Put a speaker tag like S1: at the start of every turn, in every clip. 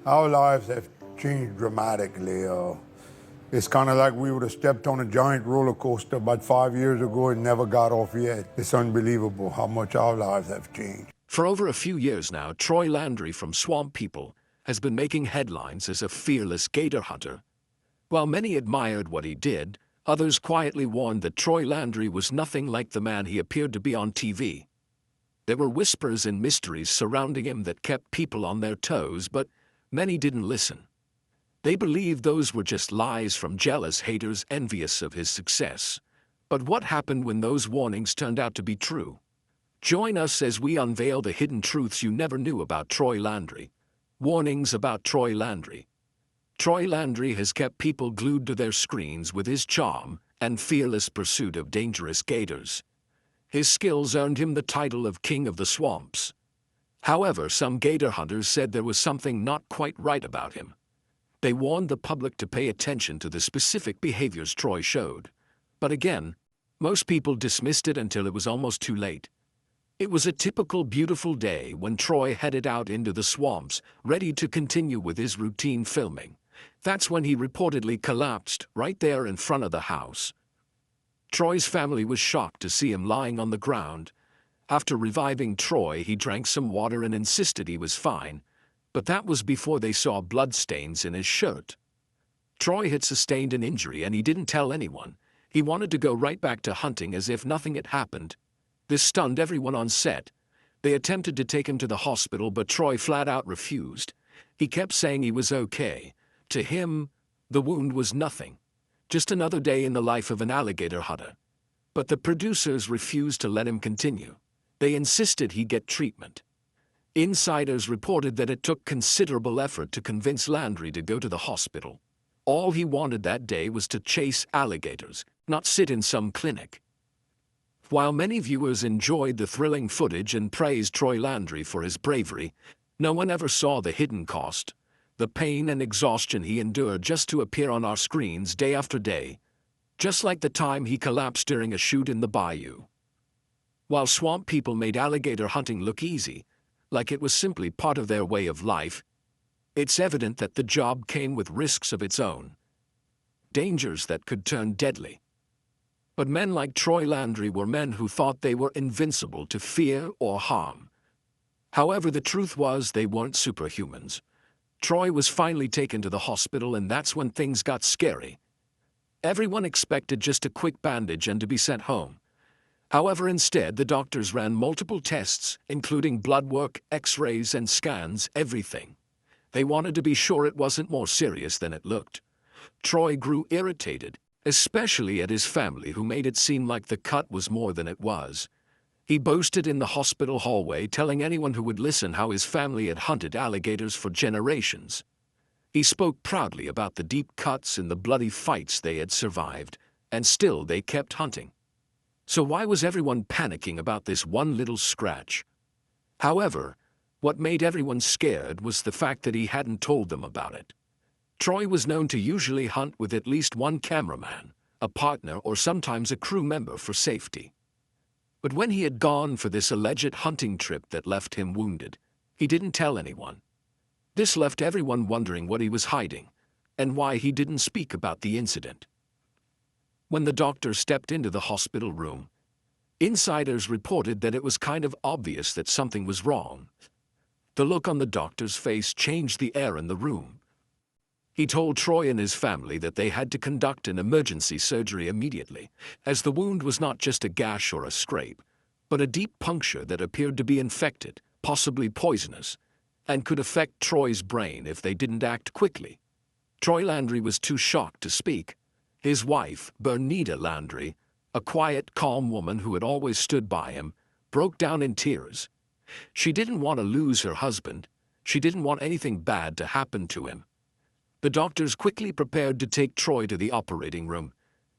S1: Our lives have changed dramatically. It's kind of like we would have stepped on a giant roller coaster about 5 years ago and never got off yet. It's unbelievable how much our lives have changed.
S2: For over a few years now, Troy Landry from Swamp People has been making headlines as a fearless gator hunter. While many admired what he did, others quietly warned that Troy Landry was nothing like the man he appeared to be on TV. There were whispers and mysteries surrounding him that kept people on their toes, but many didn't listen. They believed those were just lies from jealous haters envious of his success. But what happened when those warnings turned out to be true? Join us as we unveil the hidden truths you never knew about Troy Landry. Warnings about Troy Landry. Troy Landry has kept people glued to their screens with his charm and fearless pursuit of dangerous gators. His skills earned him the title of King of the Swamps. However, some gator hunters said there was something not quite right about him. They warned the public to pay attention to the specific behaviors Troy showed. But again, most people dismissed it until it was almost too late. It was a typical beautiful day when Troy headed out into the swamps, ready to continue with his routine filming. That's when he reportedly collapsed right there in front of the house. Troy's family was shocked to see him lying on the ground. After reviving Troy, he drank some water and insisted he was fine, but that was before they saw bloodstains in his shirt. Troy had sustained an injury and he didn't tell anyone. He wanted to go right back to hunting as if nothing had happened. This stunned everyone on set. They attempted to take him to the hospital, but Troy flat out refused. He kept saying he was okay. To him, the wound was nothing. Just another day in the life of an alligator hunter. But the producers refused to let him continue. They insisted he get treatment. Insiders reported that it took considerable effort to convince Landry to go to the hospital. All he wanted that day was to chase alligators, not sit in some clinic. While many viewers enjoyed the thrilling footage and praised Troy Landry for his bravery, no one ever saw the hidden cost, the pain and exhaustion he endured just to appear on our screens day after day, just like the time he collapsed during a shoot in the bayou. While Swamp People made alligator hunting look easy, like it was simply part of their way of life, it's evident that the job came with risks of its own, dangers that could turn deadly. But men like Troy Landry were men who thought they were invincible to fear or harm. However, the truth was they weren't superhumans. Troy was finally taken to the hospital, and that's when things got scary. Everyone expected just a quick bandage and to be sent home. However, instead, the doctors ran multiple tests, including blood work, x-rays, and scans, everything. They wanted to be sure it wasn't more serious than it looked. Troy grew irritated, especially at his family, who made it seem like the cut was more than it was. He boasted in the hospital hallway, telling anyone who would listen how his family had hunted alligators for generations. He spoke proudly about the deep cuts and the bloody fights they had survived, and still they kept hunting. So why was everyone panicking about this one little scratch? However, what made everyone scared was the fact that he hadn't told them about it. Troy was known to usually hunt with at least one cameraman, a partner, or sometimes a crew member for safety. But when he had gone for this alleged hunting trip that left him wounded, he didn't tell anyone. This left everyone wondering what he was hiding, and why he didn't speak about the incident. When the doctor stepped into the hospital room, insiders reported that it was kind of obvious that something was wrong. The look on the doctor's face changed the air in the room. He told Troy and his family that they had to conduct an emergency surgery immediately, as the wound was not just a gash or a scrape, but a deep puncture that appeared to be infected, possibly poisonous, and could affect Troy's brain if they didn't act quickly. Troy Landry was too shocked to speak. His wife, Bernita Landry, a quiet, calm woman who had always stood by him, broke down in tears. She didn't want to lose her husband. She didn't want anything bad to happen to him. The doctors quickly prepared to take Troy to the operating room.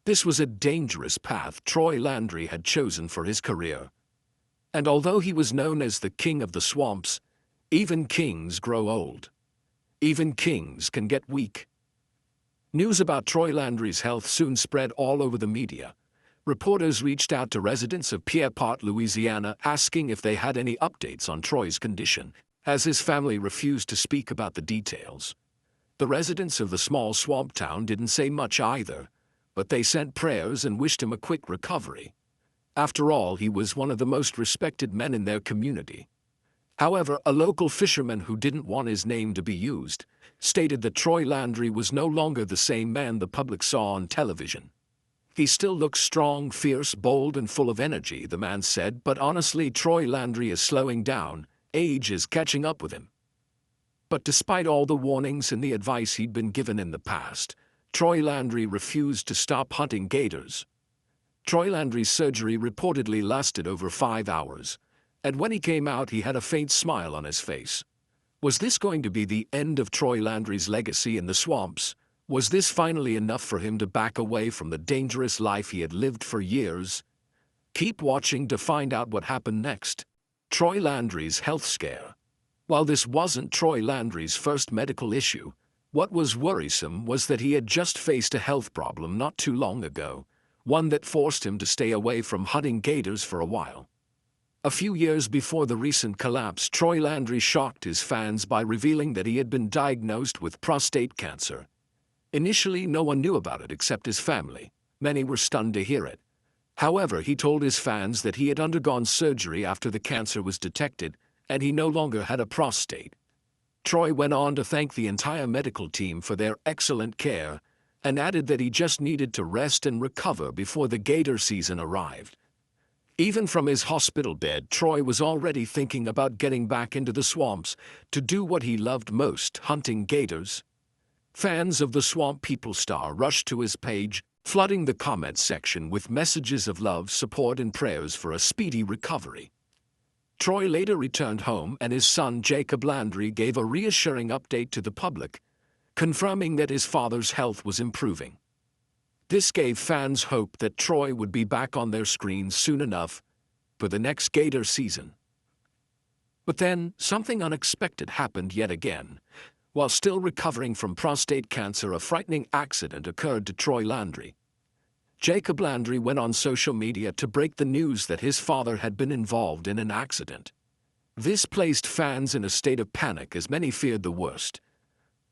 S2: This was a dangerous path Troy Landry had chosen for his career. And although he was known as the King of the Swamps, even kings grow old. Even kings can get weak. News about Troy Landry's health soon spread all over the media. Reporters reached out to residents of Pierrepont, Louisiana, asking if they had any updates on Troy's condition. as his family refused to speak about the details. The residents of the small swamp town didn't say much either, but they sent prayers and wished him a quick recovery. After all, he was one of the most respected men in their community. However, a local fisherman who didn't want his name to be used stated that Troy Landry was no longer the same man the public saw on television. He still looks strong, fierce, bold, and full of energy, the man said, but honestly, Troy Landry is slowing down. Age is catching up with him. But despite all the warnings and the advice he'd been given in the past, Troy Landry refused to stop hunting gators. Troy Landry's surgery reportedly lasted over 5 hours, and when he came out he had a faint smile on his face. Was this going to be the end of Troy Landry's legacy in the swamps? Was this finally enough for him to back away from the dangerous life he had lived for years? Keep watching to find out what happened next. Troy Landry's health scare. While this wasn't Troy Landry's first medical issue, what was worrisome was that he had just faced a health problem not too long ago, one that forced him to stay away from hunting gators for a while. A few years before the recent collapse, Troy Landry shocked his fans by revealing that he had been diagnosed with prostate cancer. Initially, no one knew about it except his family. Many were stunned to hear it. However, he told his fans that he had undergone surgery after the cancer was detected, and he no longer had a prostate. Troy went on to thank the entire medical team for their excellent care, and added that he just needed to rest and recover before the gator season arrived. Even from his hospital bed, Troy was already thinking about getting back into the swamps to do what he loved most, hunting gators. Fans of the Swamp People star rushed to his page, flooding the comments section with messages of love, support, and prayers for a speedy recovery. Troy later returned home, and his son Jacob Landry gave a reassuring update to the public, confirming that his father's health was improving. This gave fans hope that Troy would be back on their screens soon enough for the next gator season. But then, something unexpected happened yet again. While still recovering from prostate cancer, a frightening accident occurred to Troy Landry. Jacob Landry went on social media to break the news that his father had been involved in an accident. This placed fans in a state of panic as many feared the worst.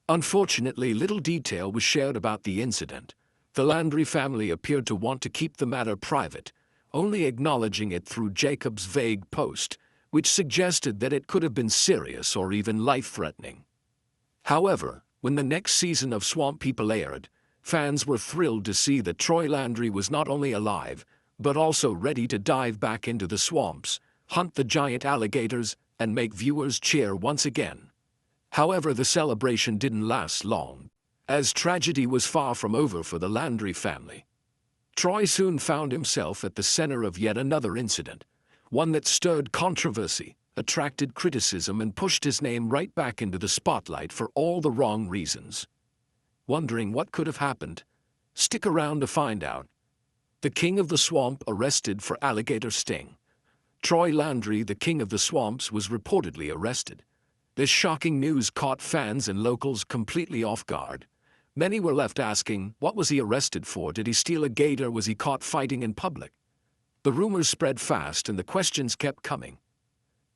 S2: Unfortunately, little detail was shared about the incident. The Landry family appeared to want to keep the matter private, only acknowledging it through Jacob's vague post, which suggested that it could have been serious or even life-threatening. However, when the next season of Swamp People aired, fans were thrilled to see that Troy Landry was not only alive, but also ready to dive back into the swamps, hunt the giant alligators, and make viewers cheer once again. However, the celebration didn't last long, as tragedy was far from over for the Landry family. Troy soon found himself at the center of yet another incident, one that stirred controversy, attracted criticism, and pushed his name right back into the spotlight for all the wrong reasons. Wondering what could have happened? Stick around to find out. The King of the Swamp arrested for alligator sting. Troy Landry, the King of the Swamps, was reportedly arrested. This shocking news caught fans and locals completely off guard. Many were left asking, what was he arrested for? Did he steal a gator? Was he caught fighting in public? The rumors spread fast and the questions kept coming.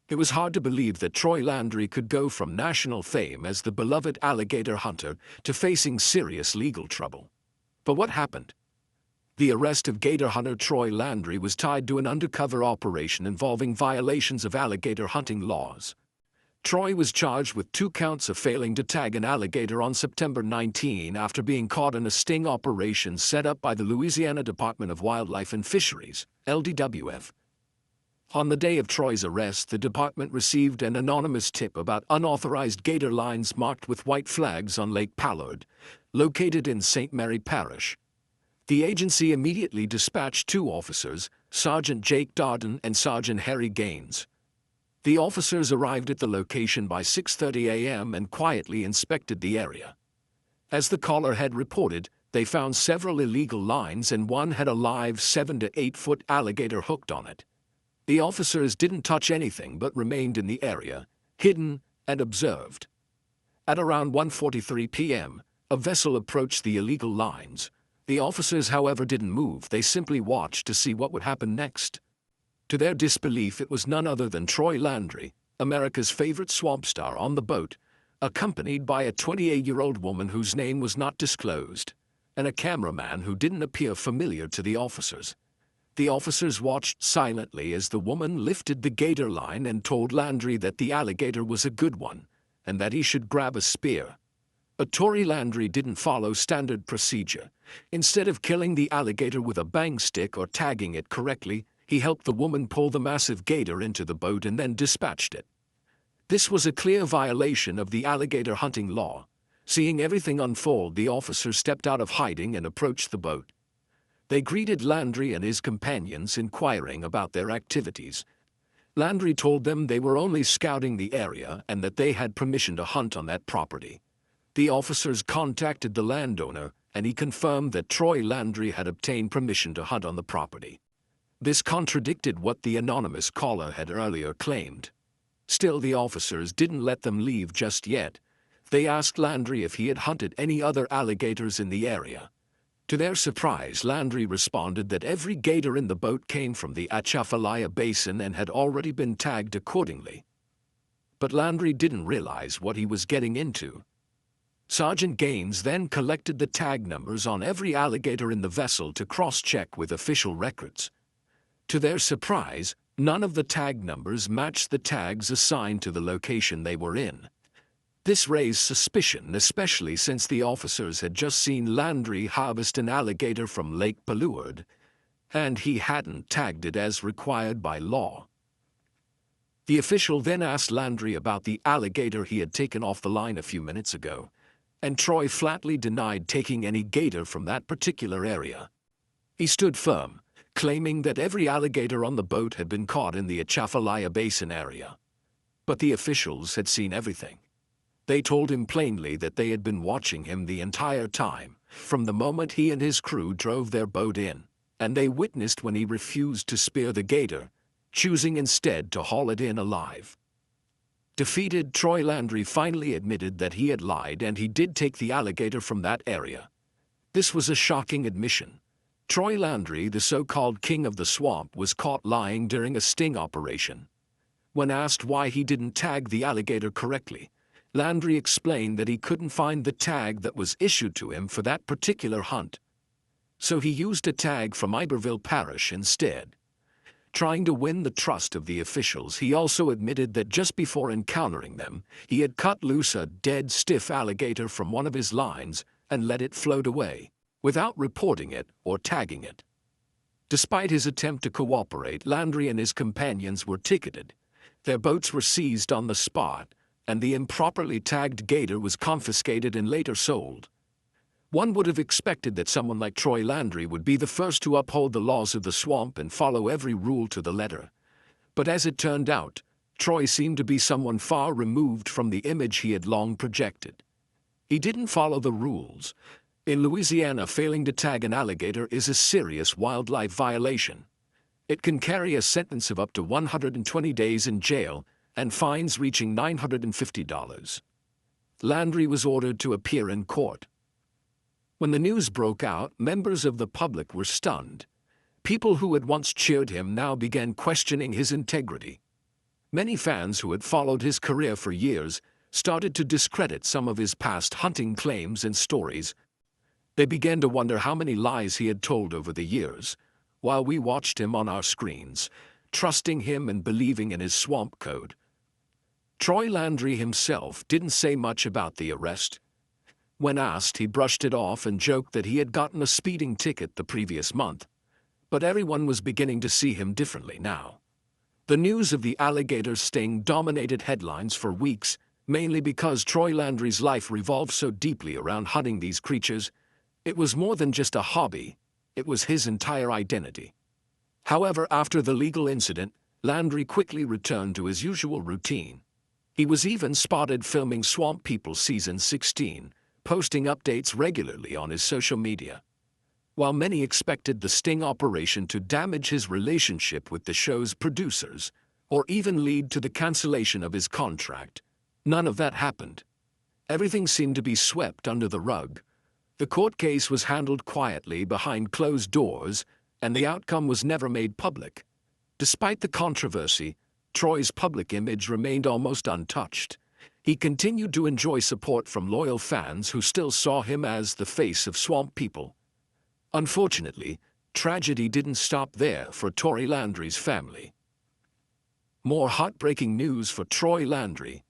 S2: It was hard to believe that Troy Landry could go from national fame as the beloved alligator hunter to facing serious legal trouble. But what happened? The arrest of gator hunter Troy Landry was tied to an undercover operation involving violations of alligator hunting laws. Troy was charged with 2 counts of failing to tag an alligator on September 19 after being caught in a sting operation set up by the Louisiana Department of Wildlife and Fisheries, LDWF. On the day of Troy's arrest, the department received an anonymous tip about unauthorized gator lines marked with white flags on Lake Pallard, located in St. Mary Parish. The agency immediately dispatched 2 officers, Sergeant Jake Darden and Sergeant Harry Gaines. The officers arrived at the location by 6:30 a.m. and quietly inspected the area. As the caller had reported, they found several illegal lines and one had a live 7 to 8 foot alligator hooked on it. The officers didn't touch anything but remained in the area, hidden and observed. At around 1:43 p.m., a vessel approached the illegal lines. The officers, however, didn't move. They simply watched to see what would happen next. To their disbelief, it was none other than Troy Landry, America's favorite swamp star, on the boat, accompanied by a 28-year-old woman whose name was not disclosed, and a cameraman who didn't appear familiar to the officers. The officers watched silently as the woman lifted the gator line and told Landry that the alligator was a good one, and that he should grab a spear. But Troy Landry didn't follow standard procedure. Instead of killing the alligator with a bang stick or tagging it correctly, he helped the woman pull the massive gator into the boat and then dispatched it. This was a clear violation of the alligator hunting law. Seeing everything unfold, the officers stepped out of hiding and approached the boat. They greeted Landry and his companions, inquiring about their activities. Landry told them they were only scouting the area and that they had permission to hunt on that property. The officers contacted the landowner, and he confirmed that Troy Landry had obtained permission to hunt on the property. This contradicted what the anonymous caller had earlier claimed. Still, the officers didn't let them leave just yet. They asked Landry if he had hunted any other alligators in the area. To their surprise, Landry responded that every gator in the boat came from the Atchafalaya Basin and had already been tagged accordingly. But Landry didn't realize what he was getting into. Sergeant Gaines then collected the tag numbers on every alligator in the vessel to cross-check with official records. To their surprise, none of the tag numbers matched the tags assigned to the location they were in. This raised suspicion, especially since the officers had just seen Landry harvest an alligator from Lake Palourde, and he hadn't tagged it as required by law. The official then asked Landry about the alligator he had taken off the line a few minutes ago, and Troy flatly denied taking any gator from that particular area. He stood firm, claiming that every alligator on the boat had been caught in the Atchafalaya Basin area. But the officials had seen everything. They told him plainly that they had been watching him the entire time, from the moment he and his crew drove their boat in, and they witnessed when he refused to spear the gator, choosing instead to haul it in alive. Defeated, Troy Landry finally admitted that he had lied and he did take the alligator from that area. This was a shocking admission. Troy Landry, the so-called king of the swamp, was caught lying during a sting operation. When asked why he didn't tag the alligator correctly, Landry explained that he couldn't find the tag that was issued to him for that particular hunt. So he used a tag from Iberville Parish instead. Trying to win the trust of the officials, he also admitted that just before encountering them, he had cut loose a dead, stiff alligator from one of his lines and let it float away, without reporting it or tagging it. Despite his attempt to cooperate, Landry and his companions were ticketed. Their boats were seized on the spot, and the improperly tagged gator was confiscated and later sold. One would have expected that someone like Troy Landry would be the first to uphold the laws of the swamp and follow every rule to the letter. But as it turned out, Troy seemed to be someone far removed from the image he had long projected. He didn't follow the rules. In Louisiana, failing to tag an alligator is a serious wildlife violation. It can carry a sentence of up to 120 days in jail and fines reaching $950. Landry was ordered to appear in court. When the news broke out, members of the public were stunned. People who had once cheered him now began questioning his integrity. Many fans who had followed his career for years started to discredit some of his past hunting claims and stories. They began to wonder how many lies he had told over the years, while we watched him on our screens, trusting him and believing in his swamp code. Troy Landry himself didn't say much about the arrest. When asked, he brushed it off and joked that he had gotten a speeding ticket the previous month. But everyone was beginning to see him differently now. The news of the alligator sting dominated headlines for weeks, mainly because Troy Landry's life revolved so deeply around hunting these creatures. It was more than just a hobby, it was his entire identity. However, after the legal incident, Landry quickly returned to his usual routine. He was even spotted filming Swamp People Season 16, posting updates regularly on his social media. While many expected the sting operation to damage his relationship with the show's producers, or even lead to the cancellation of his contract, none of that happened. Everything seemed to be swept under the rug. The court case was handled quietly behind closed doors, and the outcome was never made public. Despite the controversy, Troy's public image remained almost untouched. He continued to enjoy support from loyal fans who still saw him as the face of Swamp People. Unfortunately, tragedy didn't stop there for Troy Landry's family. More heartbreaking news for Troy Landry.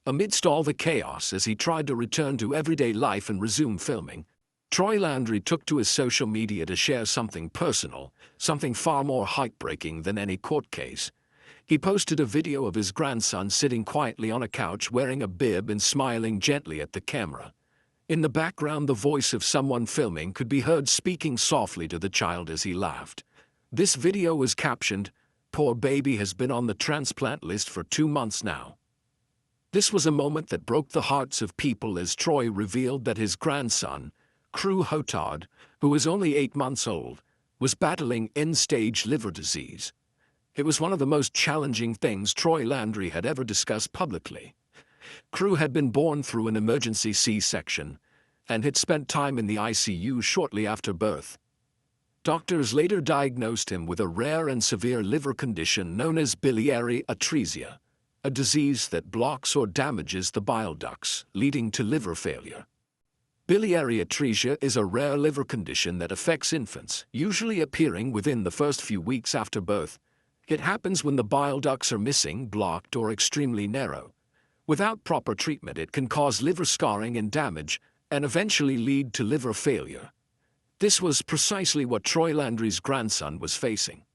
S2: Amidst all the chaos as he tried to return to everyday life and resume filming, Troy Landry took to his social media to share something personal, something far more heartbreaking than any court case. He posted a video of his grandson sitting quietly on a couch wearing a bib and smiling gently at the camera. In the background, the voice of someone filming could be heard speaking softly to the child as he laughed. This video was captioned, "Poor baby has been on the transplant list for 2 months now." This was a moment that broke the hearts of people as Troy revealed that his grandson, Crew Hotard, who was only 8 months old, was battling end-stage liver disease. It was one of the most challenging things Troy Landry had ever discussed publicly. Crew had been born through an emergency C-section and had spent time in the ICU shortly after birth. Doctors later diagnosed him with a rare and severe liver condition known as biliary atresia, a disease that blocks or damages the bile ducts, leading to liver failure. Biliary atresia is a rare liver condition that affects infants, usually appearing within the first few weeks after birth. It happens when the bile ducts are missing, blocked, or extremely narrow. Without proper treatment, it can cause liver scarring and damage, and eventually lead to liver failure. This was precisely what Troy Landry's grandson was facing.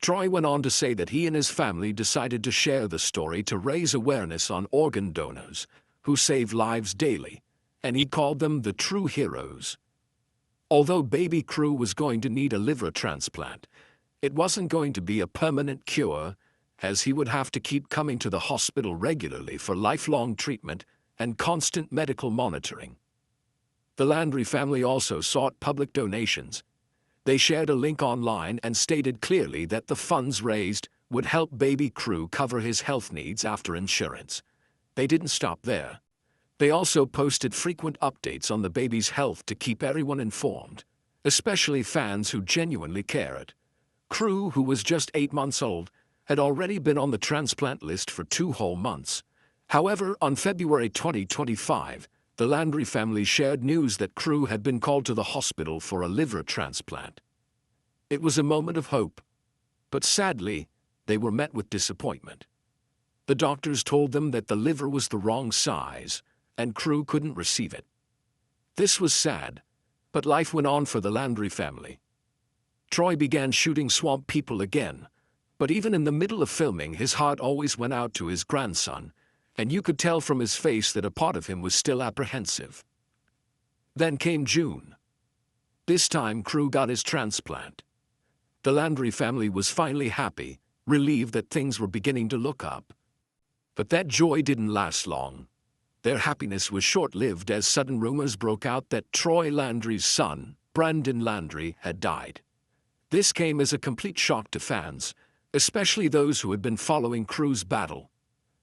S2: Troy went on to say that he and his family decided to share the story to raise awareness on organ donors who save lives daily, and he called them the true heroes. Although baby Crew was going to need a liver transplant, it wasn't going to be a permanent cure, as he would have to keep coming to the hospital regularly for lifelong treatment and constant medical monitoring. The Landry family also sought public donations. They shared a link online and stated clearly that the funds raised would help baby Crew cover his health needs after insurance. They didn't stop there. They also posted frequent updates on the baby's health to keep everyone informed, especially fans who genuinely cared. Crew, who was just 8 months old, had already been on the transplant list for 2 whole months. However, on February 2025, the Landry family shared news that Crew had been called to the hospital for a liver transplant. It was a moment of hope, but sadly, they were met with disappointment. The doctors told them that the liver was the wrong size, and Crew couldn't receive it. This was sad, but life went on for the Landry family. Troy began shooting Swamp People again, but even in the middle of filming, his heart always went out to his grandson, and you could tell from his face that a part of him was still apprehensive. Then came June. This time, Crew got his transplant. The Landry family was finally happy, relieved that things were beginning to look up. But that joy didn't last long. Their happiness was short-lived as sudden rumors broke out that Troy Landry's son, Brandon Landry, had died. This came as a complete shock to fans, especially those who had been following Crew's battle.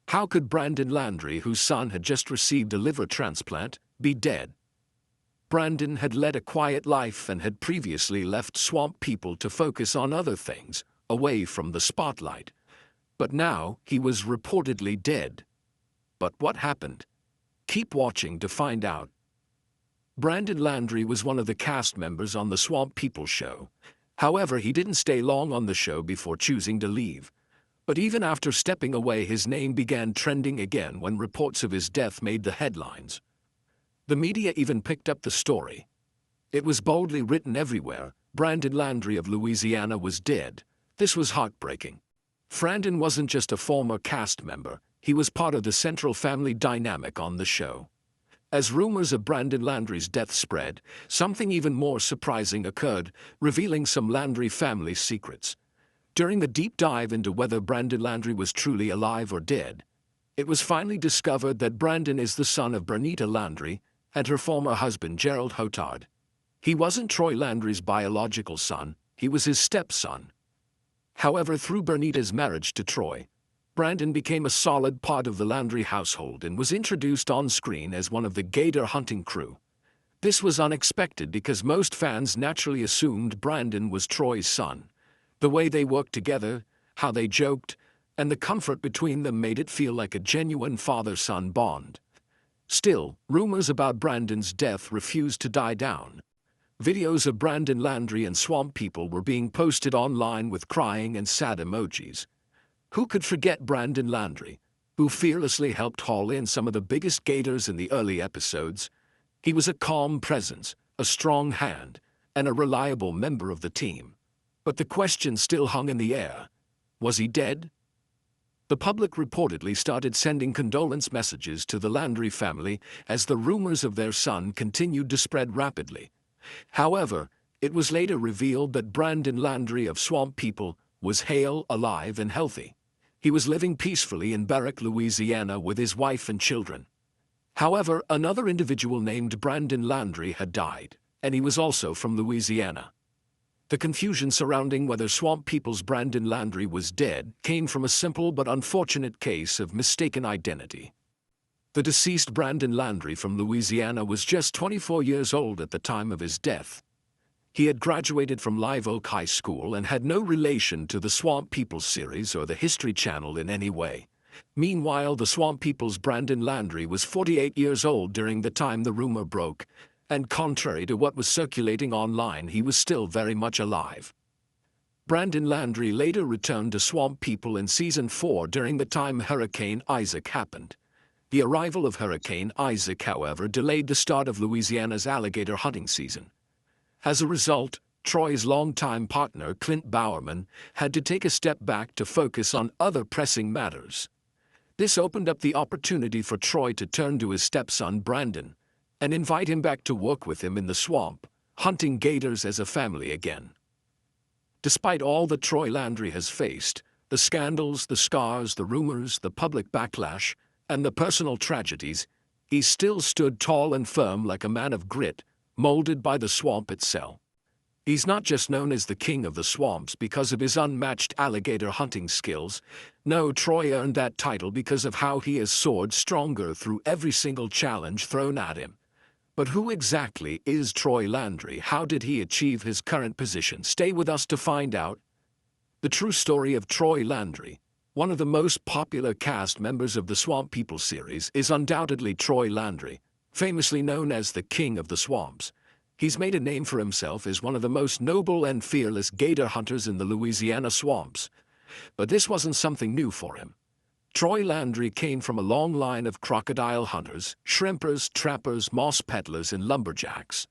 S2: How could Brandon Landry, whose son had just received a liver transplant, be dead? Brandon had led a quiet life and had previously left Swamp People to focus on other things, away from the spotlight. But now he was reportedly dead. But what happened? Keep watching to find out. Brandon Landry was one of the cast members on the Swamp People show. However, he didn't stay long on the show before choosing to leave. But even after stepping away, his name began trending again when reports of his death made the headlines. The media even picked up the story. It was boldly written everywhere: Brandon Landry of Louisiana was dead. This was heartbreaking. Brandon wasn't just a former cast member, he was part of the central family dynamic on the show. As rumors of Brandon Landry's death spread, something even more surprising occurred, revealing some Landry family secrets. During the deep dive into whether Brandon Landry was truly alive or dead, it was finally discovered that Brandon is the son of Bernita Landry and her former husband Gerald Hotard. He wasn't Troy Landry's biological son, he was his stepson. However, through Bernita's marriage to Troy, Brandon became a solid part of the Landry household and was introduced on screen as one of the gator hunting crew. This was unexpected because most fans naturally assumed Brandon was Troy's son. The way they worked together, how they joked, and the comfort between them made it feel like a genuine father-son bond. Still, rumors about Brandon's death refused to die down. Videos of Brandon Landry and swamp people were being posted online with crying and sad emojis. Who could forget Brandon Landry, who fearlessly helped haul in some of the biggest gators in the early episodes? He was a calm presence, a strong hand, and a reliable member of the team. But the question still hung in the air. Was he dead? The public reportedly started sending condolence messages to the Landry family as the rumors of their son continued to spread rapidly. However, it was later revealed that Brandon Landry of Swamp People was hale, alive, and healthy. He was living peacefully in Barrack, Louisiana with his wife and children. However, another individual named Brandon Landry had died, and he was also from Louisiana. The confusion surrounding whether Swamp People's Brandon Landry was dead came from a simple but unfortunate case of mistaken identity. The deceased Brandon Landry from Louisiana was just 24 years old at the time of his death. He had graduated from Live Oak High School and had no relation to the Swamp People series or the History Channel in any way. Meanwhile, the Swamp People's Brandon Landry was 48 years old during the time the rumor broke, and contrary to what was circulating online, he was still very much alive. Brandon Landry later returned to Swamp People in Season 4 during the time Hurricane Isaac happened. The arrival of Hurricane Isaac, however, delayed the start of Louisiana's alligator hunting season. As a result, Troy's longtime partner, Clint Bowerman, had to take a step back to focus on other pressing matters. This opened up the opportunity for Troy to turn to his stepson, Brandon, and invite him back to work with him in the swamp, hunting gators as a family again. Despite all that Troy Landry has faced, the scandals, the scars, the rumors, the public backlash, and the personal tragedies, he still stood tall and firm like a man of grit, molded by the swamp itself. He's not just known as the king of the swamps because of his unmatched alligator hunting skills. No, Troy earned that title because of how he has soared stronger through every single challenge thrown at him. But who exactly is Troy Landry? How did he achieve his current position? Stay with us to find out. The true story of Troy Landry, one of the most popular cast members of the Swamp People series, is undoubtedly Troy Landry, famously known as the King of the Swamps. He's made a name for himself as one of the most noble and fearless gator hunters in the Louisiana swamps. But this wasn't something new for him. Troy Landry came from a long line of crocodile hunters, shrimpers, trappers, moss peddlers, and lumberjacks.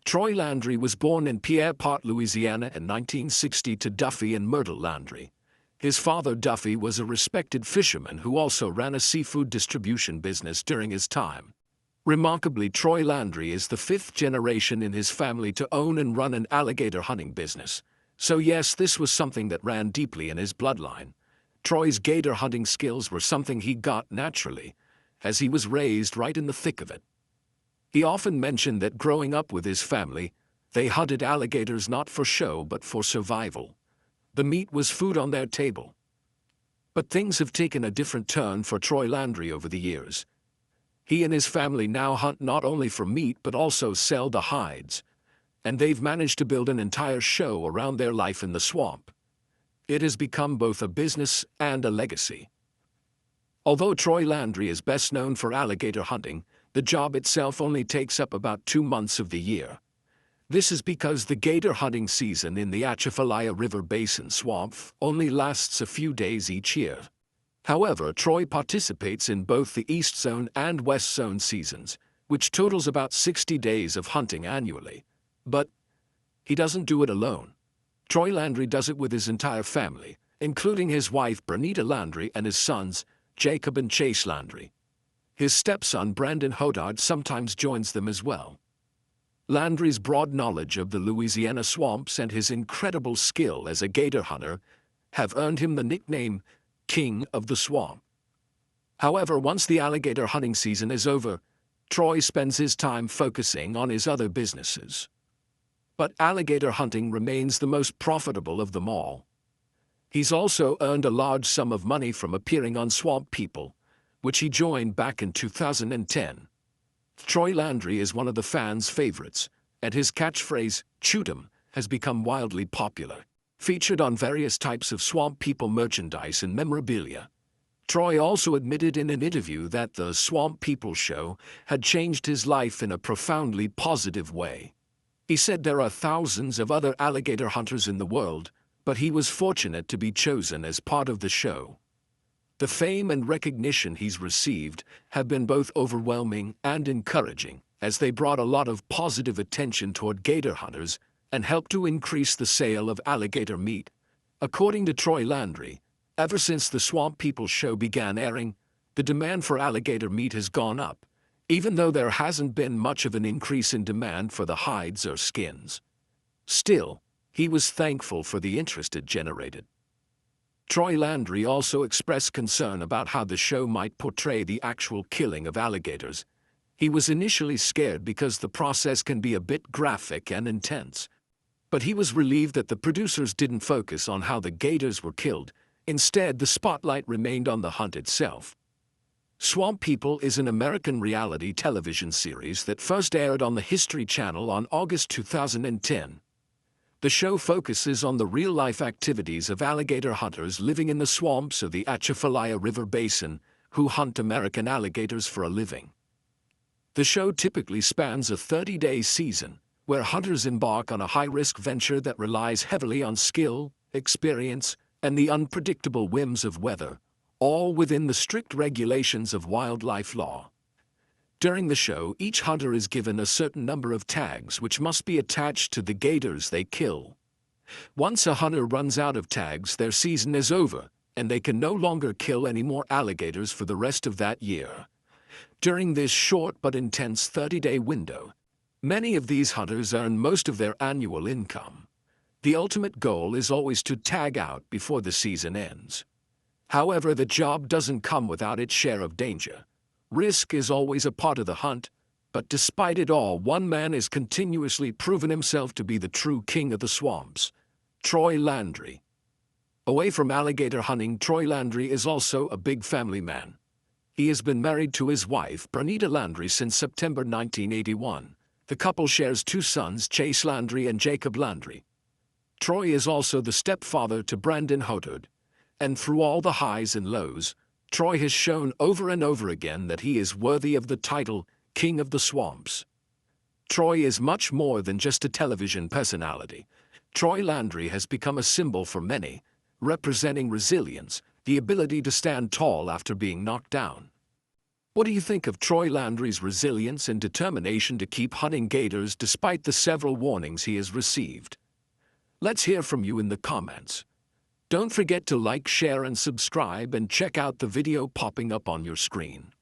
S2: Troy Landry was born in Pierrepont, Louisiana in 1960 to Duffy and Myrtle Landry. His father, Duffy, was a respected fisherman who also ran a seafood distribution business during his time. Remarkably, Troy Landry is the fifth generation in his family to own and run an alligator hunting business. So yes, this was something that ran deeply in his bloodline. Troy's gator hunting skills were something he got naturally, as he was raised right in the thick of it. He often mentioned that growing up with his family, they hunted alligators not for show but for survival. The meat was food on their table. But things have taken a different turn for Troy Landry over the years. He and his family now hunt not only for meat but also sell the hides, and they've managed to build an entire show around their life in the swamp. It has become both a business and a legacy. Although Troy Landry is best known for alligator hunting, the job itself only takes up about 2 months of the year. This is because the gator hunting season in the Atchafalaya River Basin swamp only lasts a few days each year. However, Troy participates in both the East Zone and West Zone seasons, which totals about 60 days of hunting annually. But he doesn't do it alone. Troy Landry does it with his entire family, including his wife Bernita Landry and his sons, Jacob and Chase Landry. His stepson Brandon Hodard sometimes joins them as well. Landry's broad knowledge of the Louisiana swamps and his incredible skill as a gator hunter have earned him the nickname King of the Swamp. However, once the alligator hunting season is over, Troy spends his time focusing on his other businesses. But alligator hunting remains the most profitable of them all. He's also earned a large sum of money from appearing on Swamp People, which he joined back in 2010. Troy Landry is one of the fans' favorites, and his catchphrase, "Shoot 'em," has become wildly popular. featured on various types of Swamp People merchandise and memorabilia. Troy also admitted in an interview that the Swamp People show had changed his life in a profoundly positive way. He said there are thousands of other alligator hunters in the world, but he was fortunate to be chosen as part of the show. The fame and recognition he's received have been both overwhelming and encouraging, as they brought a lot of positive attention toward gator hunters and helped to increase the sale of alligator meat. According to Troy Landry, ever since the Swamp People show began airing, the demand for alligator meat has gone up, even though there hasn't been much of an increase in demand for the hides or skins. Still, he was thankful for the interest it generated. Troy Landry also expressed concern about how the show might portray the actual killing of alligators. He was initially scared because the process can be a bit graphic and intense. But he was relieved that the producers didn't focus on how the gators were killed. Instead, the spotlight remained on the hunt itself. Swamp People is an American reality television series that first aired on the History Channel on August 2010. The show focuses on the real-life activities of alligator hunters living in the swamps of the Atchafalaya River Basin who hunt American alligators for a living. The show typically spans a 30-day season, where hunters embark on a high-risk venture that relies heavily on skill, experience, and the unpredictable whims of weather, all within the strict regulations of wildlife law. During the show, each hunter is given a certain number of tags which must be attached to the gators they kill. Once a hunter runs out of tags, their season is over, and they can no longer kill any more alligators for the rest of that year. During this short but intense 30-day window, many of these hunters earn most of their annual income. The ultimate goal is always to tag out before the season ends. However, the job doesn't come without its share of danger. Risk is always a part of the hunt, but despite it all, one man has continuously proven himself to be the true king of the swamps, Troy Landry. Away from alligator hunting, Troy Landry is also a big family man. He has been married to his wife, Bernita Landry, since September 1981. The couple shares two sons, Chase Landry and Jacob Landry. Troy is also the stepfather to Brandon Hotard, and through all the highs and lows, Troy has shown over and over again that he is worthy of the title King of the Swamps. Troy is much more than just a television personality. Troy Landry has become a symbol for many, representing resilience, the ability to stand tall after being knocked down. What do you think of Troy Landry's resilience and determination to keep hunting gators despite the several warnings he has received? Let's hear from you in the comments. Don't forget to like, share, and subscribe, and check out the video popping up on your screen.